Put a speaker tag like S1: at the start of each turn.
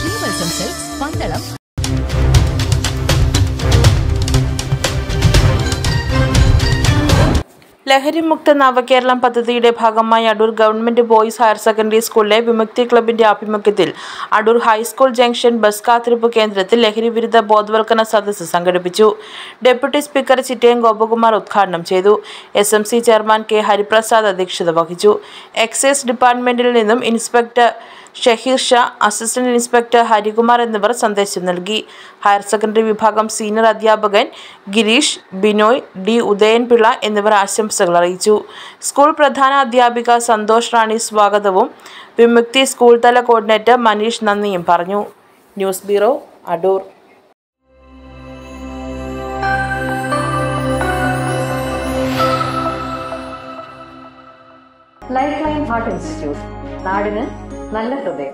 S1: Sreevalsam silks Pandalam.
S2: ലഹരിമുക്ത നവകേരളം പദ്ധതിയുടെ ഭാഗമായി Adoor government boys higher secondary സ്കൂളിലെ വിമുക്തി ക്ലബിന്റെ ആഭിമുഖ്യത്തിൽ അടൂർ ഹൈസ്കൂൾ ജംഗ്ഷൻ ബസ് കാത്തിരിപ്പ് കേന്ദ്രത്തിൽ ലഹരി വിരുദ്ധ ബോധവൽക്കരണ സദസ്സ് സംഘടിപ്പിച്ചു. ഡെപ്യൂട്ടി സ്പീക്കർ ചിറ്റയം ഗോപകുമാർ ഉദ്ഘാടനം ചെയ്തു. SMC ചെയർമാൻ കെ ഹരിപ്രസാദ് അധ്യക്ഷത വഹിച്ചു. എക്സൈസ് ഡിപ്പാർട്ട്മെന്റിൽ നിന്നും inspector Shaheer Shah, assistant inspector Harikumar എന്നിവർ സന്ദേശം നൽകി. ഹയർ സെക്കൻഡറി വിഭാഗം സീനിയർ അധ്യാപകൻ ഗിരീഷ്, ബിനോയ്, ഡി ഉദയൻപിള്ള എന്നിവർ ആശംസകൾ അറിയിച്ചു. സ്കൂൾ പ്രധാന അധ്യാപിക സന്തോഷ് റാണി സ്വാഗതവും വിമുക്തി സ്കൂൾ തല കോർഡിനേറ്റർ മനീഷ് നന്ദിയും പറഞ്ഞു. News bureau, Adoor.
S3: Life line heart institute, നാടിന് നല്ല ഹൃദയം.